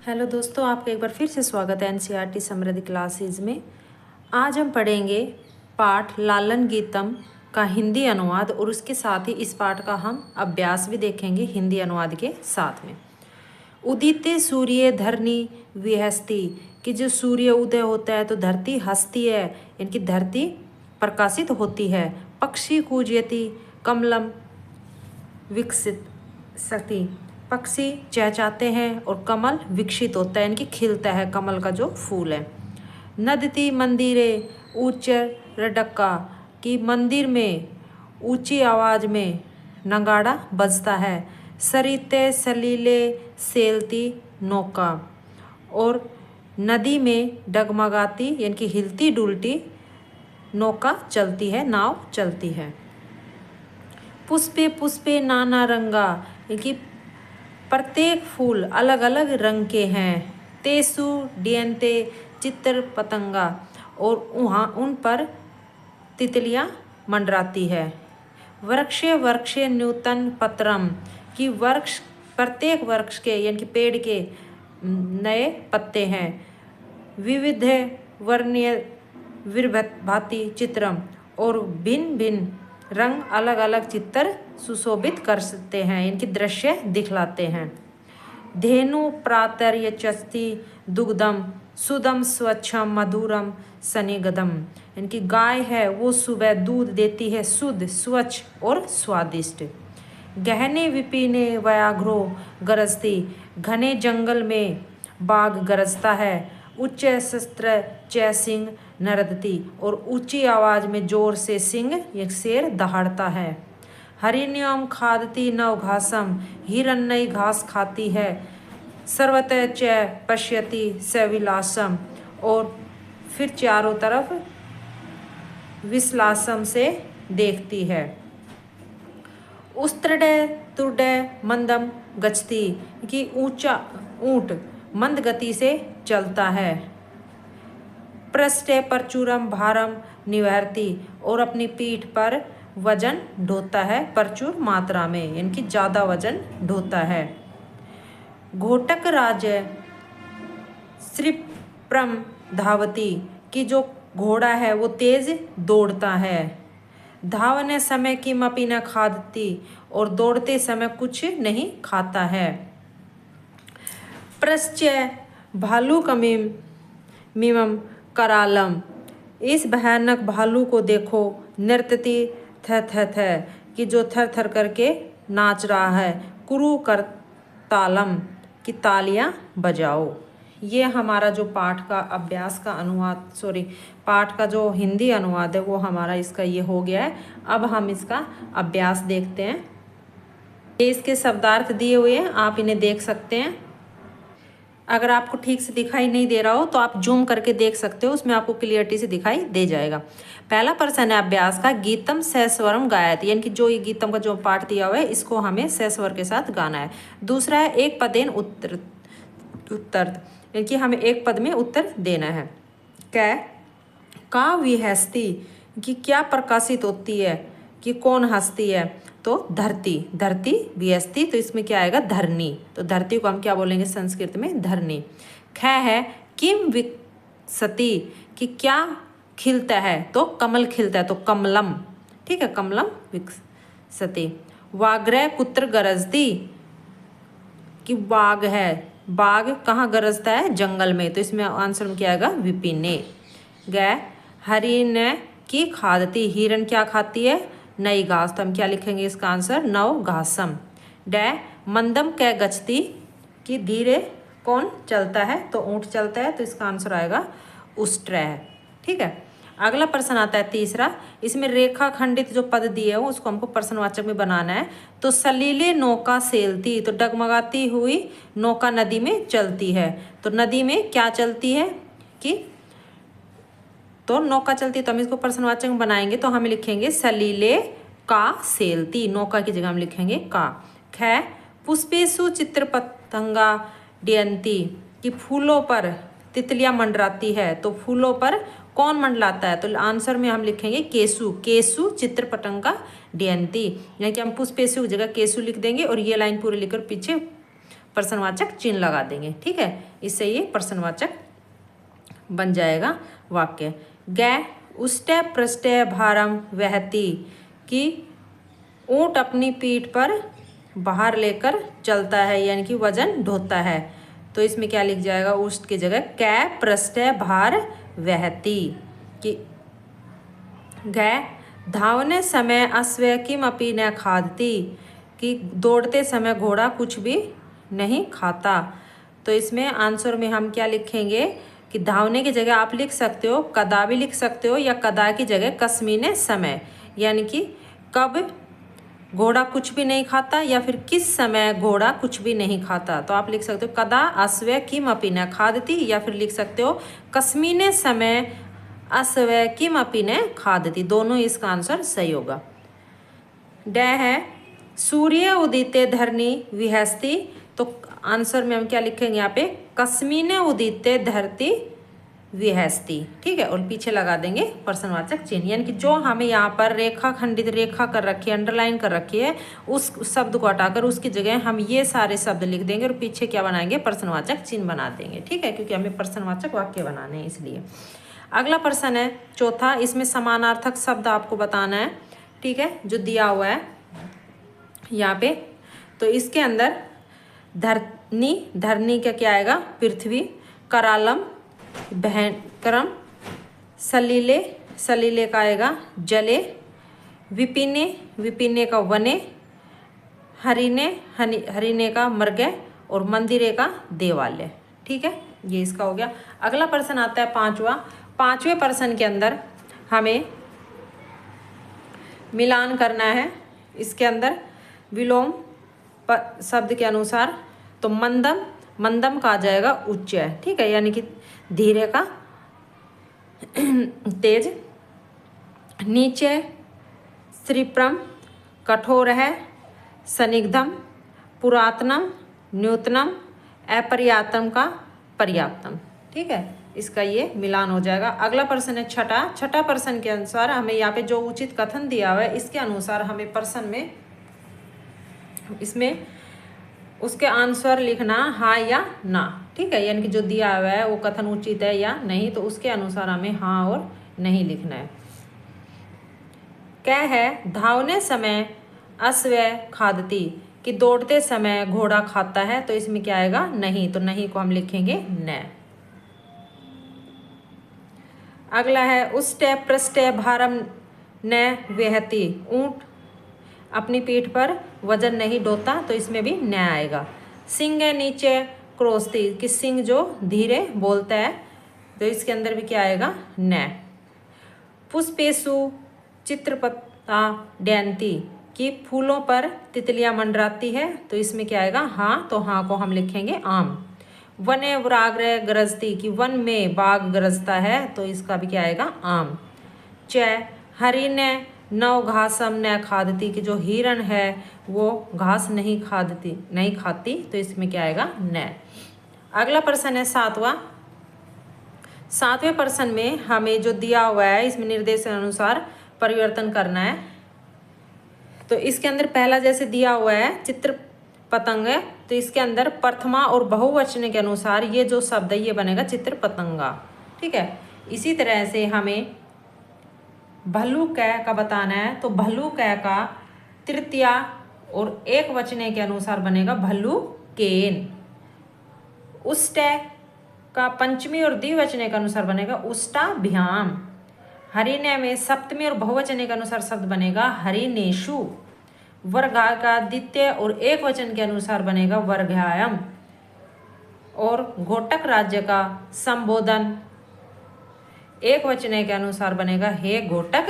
Hello दोस्तों, आपका एक बार फिर से स्वागत है एनसीईआरटी समृद्धि क्लासेज में। आज हम पढ़ेंगे पाठ लालन गीतम का हिंदी अनुवाद और उसके साथ ही इस पाठ का हम अभ्यास भी देखेंगे हिंदी अनुवाद के साथ में। उदिते सूर्य धरनी विहस्ती, कि जो सूर्य उदय होता है तो धरती हंसती है, इनकी धरती प्रकाशित होती है। पक्षी कूजयति कमलम विकसित सती, पक्षी चहचहाते हैं और कमल विकसित होता है, इनकी खिलता है कमल का जो फूल है। नदती मंदिरे ऊंच रडक्का, कि मंदिर में ऊंची आवाज़ में नगाड़ा बजता है। सरिते सलीले सेलती नौका, और नदी में डगमगाती यानी कि हिलती डुलती नौका चलती है, नाव चलती है। पुष्पे पुष्पे नाना रंगा, यानी प्रत्येक फूल अलग अलग रंग के हैं। तेसु डियंते चित्र पतंगा, और वहाँ उन पर तितलियाँ मंडराती है। वृक्षे वृक्षे नूतन पत्रम, कि वृक्ष प्रत्येक वृक्ष के यानी कि पेड़ के नए पत्ते हैं। विविध वर्णीय विर्भाति चित्रम, और भिन्न भिन्न रंग अलग अलग चित्र सुशोभित कर सकते हैं, इनकी दृश्य दिखलाते हैं। धेनु प्रातर्यचस्ति दुग्धम सुदम स्वच्छम मधुरम सनिगदम, इनकी गाय है वो सुबह दूध देती है शुद्ध स्वच्छ और स्वादिष्ट। गहने विपिने व्याघ्रो गरजती, घने जंगल में बाघ गरजता है। उच्च शस्त्र च सिंह नरदती, और ऊंची आवाज में जोर से सिंह एक शेर दहाड़ता है। हरिण्यम खादती नव घासम, हिरण्य घास खाती है। सर्वतः च पश्यति सविलासम, और फिर चारों तरफ विश्लासम से देखती है। उस्त्रडे तुर्डे मंदम गच्छति, कि ऊंचा ऊंट मंद गति से चलता है। पृष्ठे प्रचुरम भारम निवारती, और अपनी पीठ पर वजन ढोता है प्रचुर मात्रा में, इनकी ज़्यादा वजन ढोता है। घोटक राज श्रीप्रम धावती, कि जो घोड़ा है वो तेज दौड़ता है। धावने समय की मपी न खादती, और दौड़ते समय कुछ नहीं खाता है। प्रश्चय भालू कमीम मिमम करालम, इस भयानक भालू को देखो। नृत्यति थ थ थ, कि जो थर थर करके नाच रहा है। कुरु कर तालम, की तालियां बजाओ। ये हमारा जो पाठ का अभ्यास का अनुवाद पाठ का जो हिंदी अनुवाद है वो हमारा इसका ये हो गया है। अब हम इसका अभ्यास देखते हैं। ये इसके शब्दार्थ दिए हुए हैं, आप इन्हें देख सकते हैं। अगर आपको ठीक से दिखाई नहीं दे रहा हो तो आप जूम करके देख सकते हो, उसमें आपको क्लियरिटी से दिखाई दे जाएगा। पहला प्रश्न है अभ्यास का, गीतम सहस्वरम गायत, यानी कि जो ये गीतम का जो पाठ दिया हुआ है इसको हमें सहस्वर के साथ गाना है। दूसरा है एक पदेन उत्तर, यानी कि हमें एक पद में उत्तर देना है। क्या का विहस्ती, कि क्या प्रकाशित होती है, कि कौन हंसती है, तो धरती। धरती विहस्ती, तो इसमें क्या आएगा धरनी, तो धरती को हम क्या बोलेंगे संस्कृत में धरनी। ख है किम विकसती, कि क्या खिलता है, तो कमल खिलता है, तो कमलम, ठीक है, कमलम विकसती। वाग्रह कुत्र गरजती, कि बाघ है, बाघ कहाँ गरजता है, जंगल में, तो इसमें आंसर में क्या आएगा विपिने। ग हरिण की खादती, हिरण क्या खाती है, नई घास, तो हम क्या लिखेंगे इसका आंसर नव घासम। डै मंदम कै गच्छती, कि धीरे कौन चलता है, तो ऊंट चलता है, तो इसका आंसर आएगा उष्ट्र, ठीक है। अगला प्रश्न आता है तीसरा, इसमें रेखा खंडित जो पद दिए हो उसको हमको प्रश्नवाचक में बनाना है। तो सलीले नौका सेलती, तो डगमगाती हुई नौका नदी में चलती है, तो नदी में क्या चलती है, कि तो नौका चलती है, तो हम इसको प्रश्नवाचक में बनाएंगे, तो हम लिखेंगे सलीले का सेलती, नौका की जगह हम लिखेंगे का। ख पुष्पेशु चित्र पतंगा डियंती, कि फूलों पर तितलियां मंडराती है, तो फूलों पर कौन मंडलाता है, तो आंसर में हम लिखेंगे केसु। केसु चित्र पतंगा डियंती, यानी कि हम पुष्पेशु की जगह केसु लिख देंगे और ये लाइन पूरी लिखकर पीछे प्रश्नवाचक चिन्ह लगा देंगे। ठीक है, इससे ये प्रश्नवाचक बन जाएगा वाक्य। गै उष्टे पृष्ठे भारम वहती, कि ऊँट अपनी पीठ पर बाहर लेकर चलता है, यानी कि वजन ढोता है। तो इसमें क्या लिख जाएगा, उष्ट की जगह कै पृष्ठे भार वहती। कि गै धावने समय अश्व किमपि न खादती, कि दौड़ते समय घोड़ा कुछ भी नहीं खाता। तो इसमें आंसर में हम क्या लिखेंगे कि धावने की जगह आप लिख सकते हो कदा भी लिख सकते हो, या कदा की जगह कस्मीने समय, यानी कि कब घोड़ा कुछ भी नहीं खाता या फिर किस समय घोड़ा कुछ भी नहीं खाता। तो आप लिख सकते हो कदा अश्व किमपि न खादती, या फिर लिख सकते हो कस्मीने समय अश्व किमपि न खादती। दोनों इसका आंसर सही होगा। ड है सूर्य उदिते धरनी विहस्ती। तो आंसर में हम क्या लिखेंगे यहाँ पे, कस्मीने उदिते धरती विहस्ती। ठीक है, और पीछे लगा देंगे प्रश्नवाचक चिन्ह, यानी कि जो हमें यहाँ पर रेखा खंडित रेखा कर रखी है, अंडरलाइन कर रखी है, उस शब्द को हटाकर उसकी जगह हम ये सारे शब्द लिख देंगे और पीछे क्या बनाएंगे, प्रश्नवाचक चिन्ह बना देंगे। ठीक है, क्योंकि हमें प्रश्नवाचक वाक्य बनाने हैं इसलिए। अगला प्रश्न है चौथा, इसमें समानार्थक शब्द आपको बताना है। ठीक है, जो दिया हुआ है यहाँ पे। तो इसके अंदर धरनी, धरनी का क्या आएगा, पृथ्वी। करालम भयंकरम, सलीले, सलीले का आएगा जले। विपिने, विपिने का वने। हरिने, हरिने का मृगे, और मंदिरे का देवालय। ठीक है, ये इसका हो गया। अगला प्रश्न आता है पांचवा। पांचवें प्रश्न के अंदर हमें मिलान करना है। इसके अंदर विलोम शब्द के अनुसार, तो मंदम, मंदम का आ जाएगा उच्च है। ठीक है, यानी कि धीरे का तेज। नीचे श्रीप्रम कठोर है। सनिग्धम पुरातनम न्यूतनम। अपर्याप्तम का पर्याप्तम। ठीक है, इसका ये मिलान हो जाएगा। अगला प्रश्न है छठा। छठा प्रश्न के अनुसार हमें यहाँ पे जो उचित कथन दिया हुआ है, इसके अनुसार हमें प्रश्न में इसमें उसके आंसर लिखना हाँ या ना। ठीक है, यानी कि जो दिया हुआ है वो कथन उचित है या नहीं, तो उसके अनुसार हमें हाँ और नहीं लिखना है। क्या है, धावने समय अश्व खादती, कि दौड़ते समय घोड़ा खाता है। तो इसमें क्या आएगा, नहीं। तो नहीं को हम लिखेंगे न। अगला है उष्टे पृष्ठे भारम न वहती, ऊंट अपनी पीठ पर वजन नहीं ढोता। तो इसमें भी न आएगा। सिंह है नीचे क्रोस्ती, कि सिंह जो धीरे बोलता है। तो इसके अंदर भी क्या आएगा, न। पुष्पेशु चित्रपता डैनती, कि फूलों पर तितलियां मंडराती है। तो इसमें क्या आएगा, हाँ। तो हाँ को हम लिखेंगे आम। वने व्राग्र गरजती, कि वन में बाघ गरजता है। तो इसका भी क्या आएगा, आम। च हरिने नव घासम न खादती, कि जो हिरण है वो घास नहीं खाती। तो इसमें क्या आएगा, न। अगला प्रश्न है सातवां। सातवें प्रश्न में हमें जो दिया हुआ है, इसमें निर्देश अनुसार परिवर्तन करना है। तो इसके अंदर पहला जैसे दिया हुआ है चित्र पतंग है, तो इसके अंदर प्रथमा और बहुवचन के अनुसार ये जो शब्द है ये बनेगा चित्र पतंगा। ठीक है, इसी तरह से हमें भल्लू कै का बताना है। तो भल्लू कै का तृतीया और एक वचने के अनुसार बनेगा भल्लू केन। उष्टे का पंचमी और द्विवचने के अनुसार बनेगा उष्टाभ्याम। हरिने में सप्तमी और बहुवचने के अनुसार शब्द बनेगा हरिनेषु। वर्गा का द्वितीय और एक वचन के अनुसार बनेगा वर्गायम। और घोटक राज्य का संबोधन एक वचने के अनुसार बनेगा हे घोटक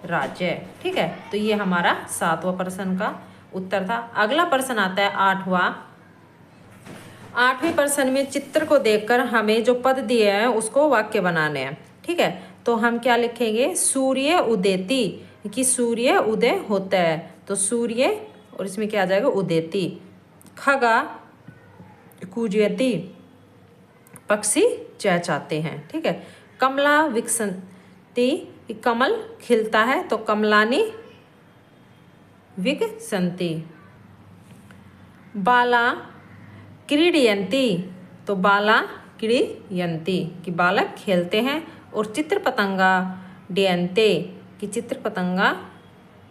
राज्य। ठीक है, तो ये हमारा सातवां प्रश्न का उत्तर था। अगला प्रश्न आता है आठवां। आठवें प्रश्न में चित्र को देखकर हमें जो पद दिए हैं उसको वाक्य बनाने हैं। ठीक है, तो हम क्या लिखेंगे, सूर्य उदेति, कि सूर्य उदय होता है। तो सूर्य और इसमें क्या आ जाएगा, उदेति। खगा कूजयति, पक्षी चहचहाते हैं। ठीक है, कमला विकसंती, कमल खिलता है। तो कमलानी विकसंती। बाला क्रीडयन्ति तो बाला क्रीडयन्ति कि बालक खेलते हैं। और चित्र पतंगा डयन्ते कि चित्र पतंगा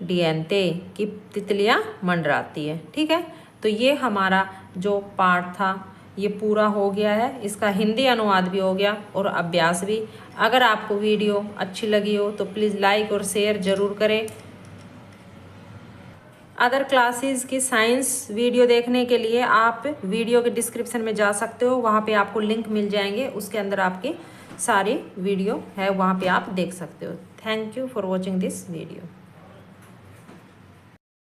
डयन्ते कि तितलियाँ मंडराती है। ठीक है, तो ये हमारा जो पाठ था ये पूरा हो गया है। इसका हिंदी अनुवाद भी हो गया और अभ्यास भी। अगर आपको वीडियो अच्छी लगी हो तो प्लीज़ लाइक और शेयर ज़रूर करें। अदर क्लासेस की साइंस वीडियो देखने के लिए आप वीडियो के डिस्क्रिप्शन में जा सकते हो, वहाँ पे आपको लिंक मिल जाएंगे, उसके अंदर आपकी सारी वीडियो है, वहाँ पे आप देख सकते हो। Thank you for watching this video.